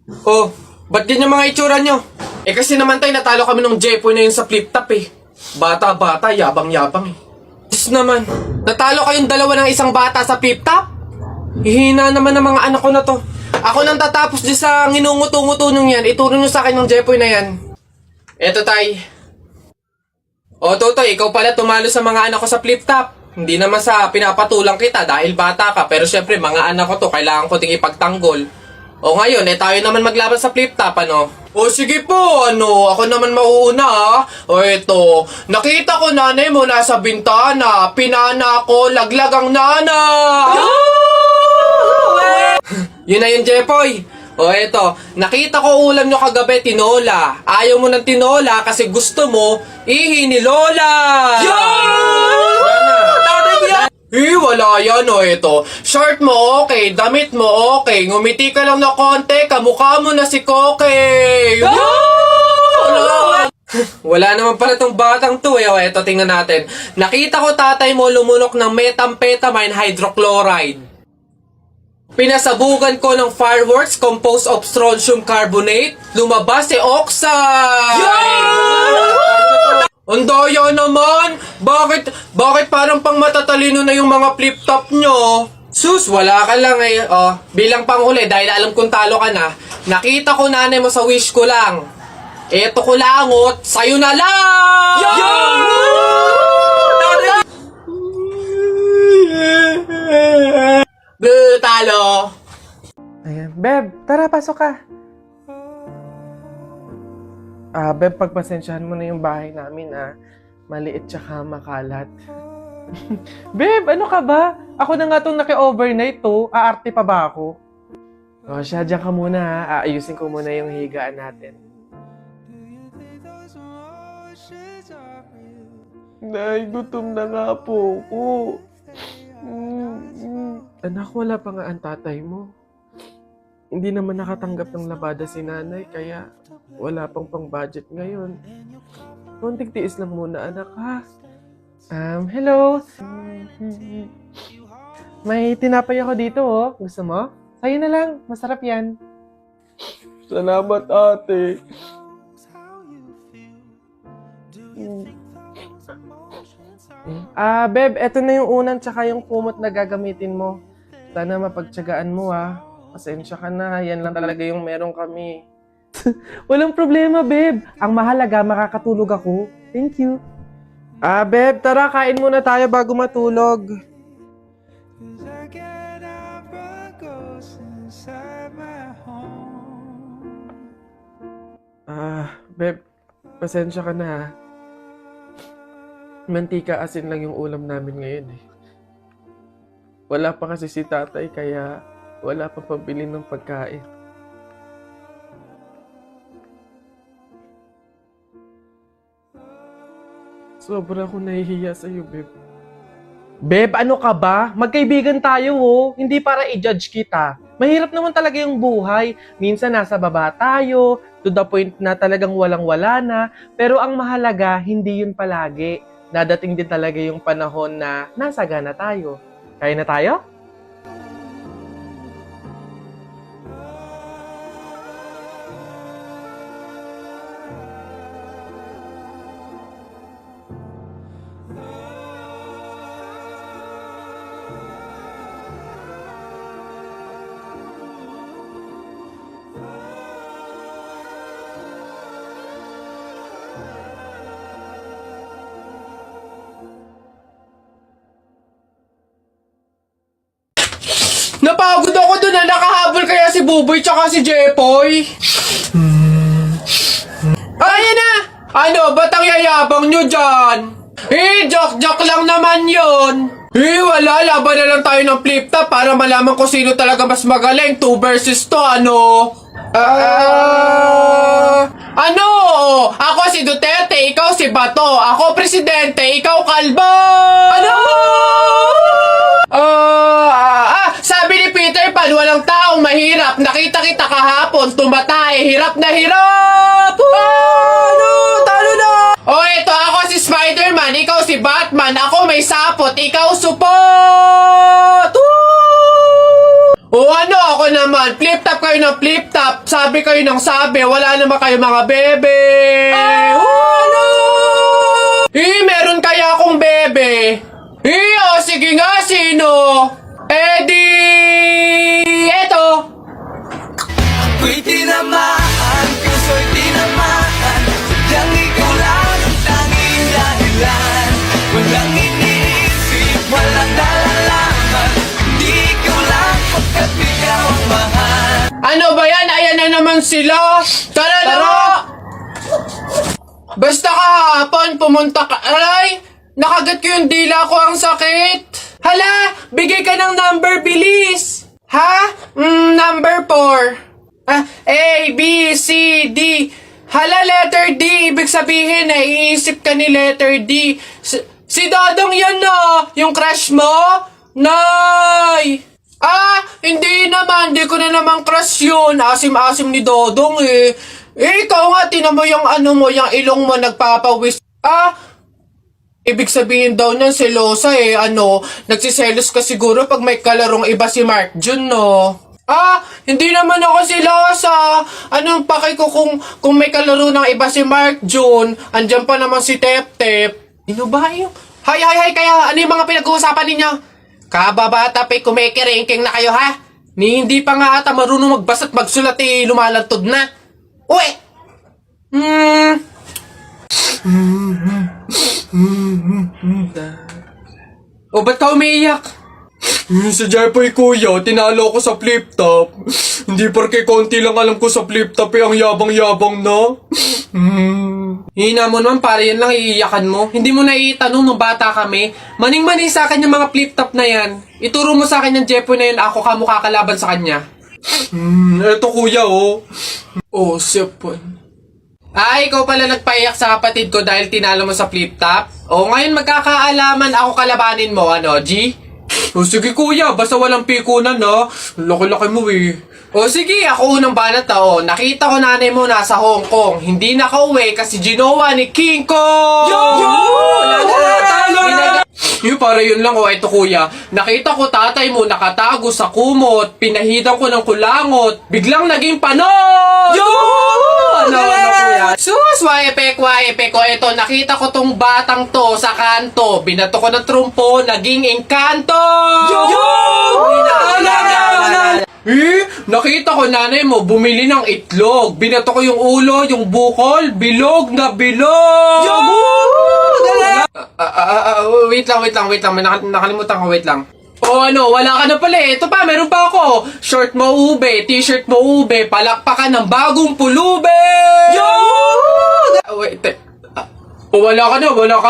Oh, ba't ganyan mga itsura nyo? Eh kasi naman tayo natalo kami ng Jepoy na yun sa flip top eh. Bata-bata, yabang-yabang eh. Diyos naman, natalo kayong dalawa ng isang bata sa flip top? Hihina naman ng mga anak ko na to. Ako nang tatapos dyan sa nginunguto-nguto nyo yan, ituro nyo sa akin ng Jepoy na yan. Eto tay. O Totoy, ikaw pala tumalo sa mga anak ko sa flip top. Hindi naman sa pinapatulang kita dahil bata ka, pero syempre mga anak ko to, kailangan ko ting ipagtanggol. O ngayon, tayo naman maglaban sa flip top, ano? O sige po, ako naman mauuna ha. O eto, nakita ko nanay mo nasa bintana, pinana ko, laglag ang nana. Yun na yun, Jepoy. O eto, nakita ko ulam nyo kagabi, tinola. Ayaw mo ng tinola kasi gusto mo, ihi ni Lola. Wala yan o ito. Shirt mo okay, damit mo okay, ngumiti ka lang na konti, kamukha mo na si Koke. Wala naman pala tong batang to eh. O eto, tingnan natin. Nakita ko tatay mo lumunok ng methamphetamine hydrochloride. Pinasabugan ko ng fireworks composed of strontium carbonate. Lumabas si oxide! Ang daya naman! Bakit parang pang matatalino na yung mga flip-top nyo? Sus, wala ka lang eh. Oh, bilang panghuli, dahil alam kong talo ka na, nakita ko nanay mo sa wish ko lang. Eto ko langot, sa'yo na lang! Talo! Ayan. Beb, tara, pasok ka. Beb, pagpasensyahan mo na yung bahay namin, maliit tsaka makalat. Beb, ano ka ba? Ako na nga itong naki-overnight to. Aarte pa ba ako? O siya, dyan ka muna ha. Aayusin ko muna yung higaan natin. Nay, gutom na nga po ako. Anak, wala pa nga ang tatay mo. Hindi naman nakatanggap ng labada si nanay, kaya wala pang pang-budget ngayon. Konting tiis lang muna, anak, ha? Hello? May tinapay ako dito, oh. Gusto mo? Sa'yo na lang. Masarap yan. Salamat, ate. Beb, eto na yung unan tsaka yung kumot na gagamitin mo. Sana mapagtyagaan mo, Pasensya ka na, yan lang talaga yung meron kami. Walang problema, Beb. Ang mahalaga, makakatulog ako. Thank you. Beb, tara, kain muna tayo bago matulog. Beb, pasensya ka na, Mantika asin lang yung ulam namin ngayon eh. Wala pa kasi si tatay kaya wala pa pambili ng pagkain. Sobra akong nahihiya sa'yo, Beb. Beb, ano ka ba? Magkaibigan tayo, oh. Hindi para i-judge kita. Mahirap naman talaga yung buhay. Minsan nasa baba tayo, to the point na talagang walang-wala na. Pero ang mahalaga, hindi yun palagi. Dadating din talaga yung panahon na nasagana tayo. Kaya na tayo? Napagod ako dun na nakahabol kaya si Buboy tsaka si Jepoy. Ayan na! Ano, ba't ang yayabang nyo dyan? Joke lang naman yun. Wala, laban na lang tayo ng flip top para malaman ko sino talaga mas magaling. 2 versus 2, ano? Ano? Ako si Duterte, ikaw si Bato. Ako presidente, ikaw kalbo. Ano? Sabi ni Peter Pan, walang taong mahirap. Nakita kita kahapon, tumatay, hirap na hirap. Ano? Talo na. Ito, ako si Spider-Man, ikaw si Batman. Ako may sapot, ikaw supot. O ano ako naman, flip-top kayo ng flip-top, sabi kayo ng sabi, wala naman kayo mga bebe. O ano? Meron kaya akong bebe? Sige nga, sino? Eto. Ako'y tinamaan, puso'y tinamaan Sadyang ikaw lang ang tanging dahilan Walang iniisip, walang nalalaman Hindi ikaw lang pagkat ikaw ang mahal Ano ba yan? Ayan na naman sila. Tara na nga. Basta kahapon, pumunta ka. Aray! Nakagat ko yung dila ko, ang sakit. Hala! Bigay ka ng number, bilis. Ha? Number 4. A, B, C, D. Hala, letter D. Ibig sabihin, iisip ka ni letter D. Si Dodong yan na. Yung crush mo? Nay! Hindi naman. Hindi ko na naman crush yun. Asim-asim ni Dodong eh. Ikaw nga, tinan mo yung ano mo, yung ilong mo nagpapawis. Ibig sabihin daw niyan, selosa eh. Nagsiselos ka siguro pag may kalarong iba si Mark Jun, no? Hindi naman ako selosa. Anong paki ko kung may kalaro ng iba si Mark Jun? Andyan pa naman si Tep Tep. Ano ba yun? Hay, kaya ano yung mga pinag-uusapan ninyo? Kababata pa kumikiringking na kayo, ha? Hindi pa nga ata marunong magbasa at magsulat lumalantod na. Uy! Ba't ka umiiyak? Sa Jepoy kuya, tinalo ko sa flip-top. Hindi porke konti lang alam ko sa flip-top ang yabang-yabang na. Hina mo naman, para yan lang iiyakan mo. Hindi mo na itanong nung bata kami. Maning-maning sa akin yung mga flip-top na yan. Ituro mo sa akin yung Jepoy na yun, ako ka mukha kalaban sa kanya. Eto kuya sipon. Ikaw pala nagpaiyak sa kapatid ko dahil tinalo mo sa flip-top? Ngayon magkakaalaman ako kalabanin mo, G? Sige kuya, basta walang pikunan Laki-laki mo eh. Sige, ako unang banat nakita ko nanay mo nasa Hong Kong. Hindi nakauwi kasi ginawa ni King Kong! Para yun lang ito kuya. Nakita ko tatay mo nakatago sa kumot. Pinahidan ko ng kulangot. Biglang naging panon! Kuya? Sus, waipek. Ito, nakita ko tong batang to sa kanto. Binato ko ng trumpo, naging engkanto! Nakita ko nanay mo bumili ng itlog. Binato ko yung ulo, yung bukol, bilog na bilog! Wait lang. May nakalimutan ko, wait lang. Wala ka na pala eh. Ito pa, meron pa ako. Short mo ube, t-shirt mo ube, palakpakan ng bagong pulube! Wait, wala ka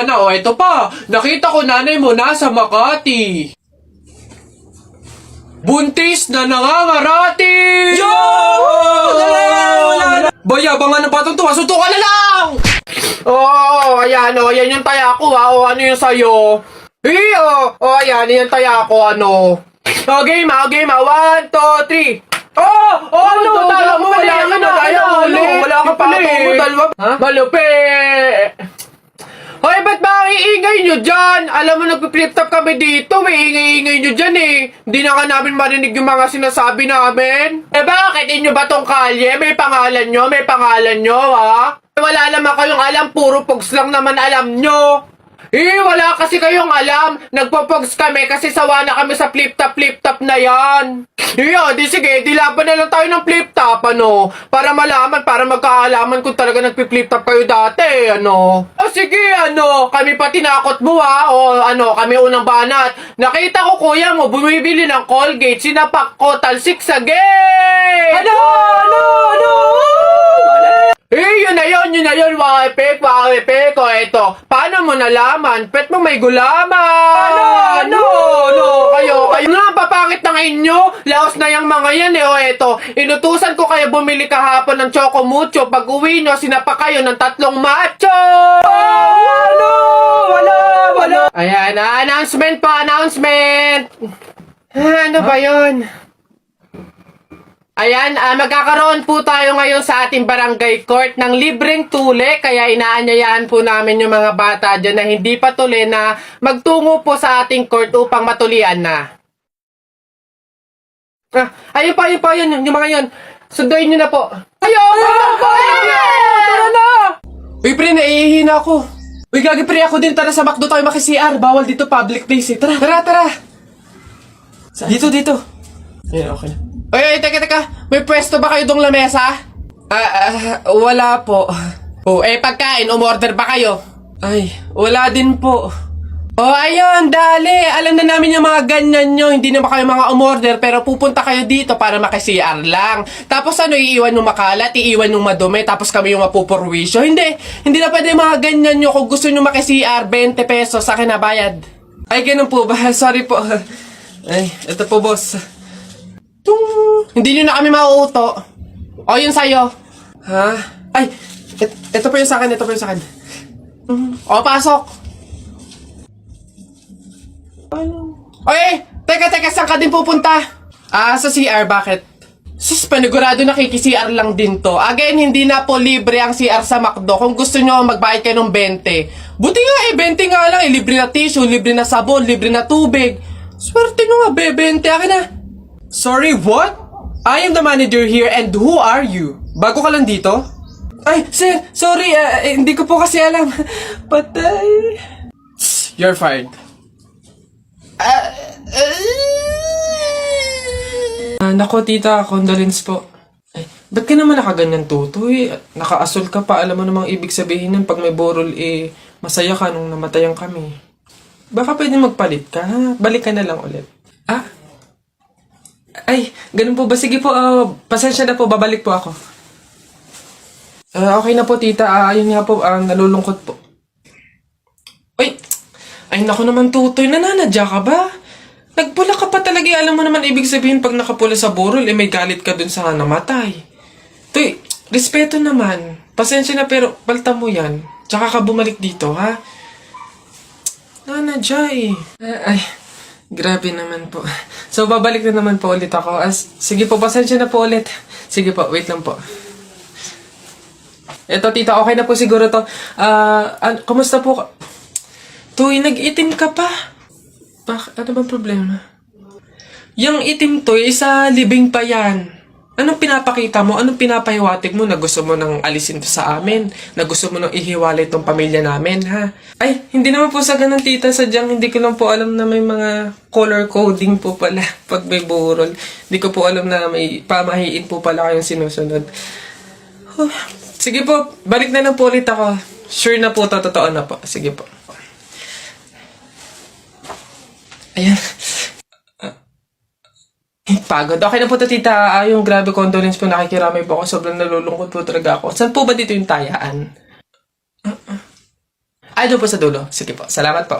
na. Ito pa, nakita ko nanay mo nasa Makati. Buntis na nangangarati! Bayabangan na patong tuwa, sunto ka na lang! Ayan yung taya ko ano yung sayo? Ayan yung taya ko game 1, 2, 3. Tala mo, wala ka pala Malupi! Hoy, ba't ba ang iingay nyo dyan? Alam mo, nagpi-flip-top kami dito, iingay nyo dyan Hindi na ka namin marinig yung mga sinasabi namin. Bakit inyo ba tong kalye? May pangalan nyo, ha? Wala naman kayong alam, puro pogs lang naman alam nyo. Wala kasi kayong alam. Nagpo-pogs kami kasi sawa na kami sa flip-top na yan. Sige, laban na lang tayo ng flip-top, para malaman, para magkaalaman kung talaga nagpi-flip-top kayo dati, Sige, kami pa tinakot mo, kami unang banat. Nakita ko kuya mo, bumibili ng Colgate, sinapak ko, talsik sa gate! Yun na yun, Wapek, ito. Paano mo nalaman? Pet mo may gulaman! Kayo na, papangit ng inyo. Laos na yung mga yan, ito. Inutusan ko kayo bumili kahapon ng Choco Mucho. Pag uwi nyo, sinapa kayo ng 3 macho! Wala! Ayan, announcement. Ano ba yun? Ayan, magkakaroon po tayo ngayon sa ating barangay court ng libreng tule, kaya inaanyayahan po namin yung mga bata dyan na hindi pa tuli na magtungo po sa ating court upang matulian na. Ayun pa, yung mga yan. Sunduin nyo na po. Tara na! Uy, pre, naihihina ako. Uy, gagi, pre, ako din. Tara sa McDo tayo maki-CR. Bawal dito, public place eh. Tara. Dito. Ayan, okay na. Uy, teka. May pwesto ba kayo dong lamesa? Wala po. Oh, pagkain, umorder ba kayo? Ay, wala din po. Oh, ayun, dali. Alam na namin yung mga ganyan nyo. Hindi naman kayo mga umorder, pero pupunta kayo dito para maki-CR lang. Tapos iiwan yung makalat, iiwan yung madumi, tapos kami yung mapupurwisyo. Hindi na pwede yung mga ganyan nyo. Kung gusto nyo maki-CR, 20 pesos sa akin na bayad. Ay, ganun po ba? Sorry po. Ay, ito po, boss. Hindi nyo na kami mauuto. O, yun sa'yo. Ha? Ay, ito po yung sa akin, O, pasok. Oy, teka, saan ka din pupunta? Sa CR, bakit? Sus, panigurado nakiki-CR lang din to. Again, hindi na po libre ang CR sa McDo. Kung gusto nyo, magbayad kayo ng 20. Buti nga 20 nga lang. Libre na tissue, libre na sabon, libre na tubig. Swerte nyo nga, 20. Akin na. Sorry, what? I am the manager here and who are you? Bago ka lang dito? Ay, sir, sorry, hindi ko po kasi alam. Patay. You're fired. Nako, tita, condolence po. Ay, ba't ka naman nakaganyan, tutoy? Naka-asol ka pa, alam mo namang ibig sabihin nun pag may borol, masaya ka nung namatayan kami. Baka pwede magpalit ka, ha? Balik ka na lang ulit. Ay, ganun po ba? Sige po, pasensya na po, babalik po ako. Okay na po, tita. Ayun nga po, nalulungkot po. Uy! Ay, naku naman, tutoy. Nananadya ka ba? Nagpula ka pa talaga. Alam mo naman ibig sabihin pag nakapula sa burol, may galit ka dun sa namatay. Tuy, respeto naman. Pasensya na pero palta mo yan. Tsaka ka bumalik dito, ha? Nanadya eh. Ay, grabe naman po. So, babalik na naman po ulit ako. Sige po, pasensya na po ulit. Sige po, wait lang po. Eto, tita, okay na po siguro to. Kumusta po? Tuy, nag-itim ka pa. Ano bang problema? Yung itim, Tuy, sa libing pa yan. Anong pinapakita mo? Anong pinapahiwatig mo na gusto mo nang alisin to sa amin? Na gusto mo nang ihiwalay tong pamilya namin, ha? Ay, hindi naman po sa ganun, tita. Sadyang hindi ko lang po alam na may mga color coding po pala pag may burol. Hindi ko po alam na may pamahiin po pala kayong sinusunod. Sige po, balik na lang po ulit ako. Sure na po, totoo na po. Sige po. Ayan. Pagod. Okay na po, tita. Yung grabe condolence po, nakikiramay po ako. Sobrang nalulungkot po talaga ako. Saan po ba dito yung tayaan? Ay, doon po sa dulo. Sige po. Salamat po.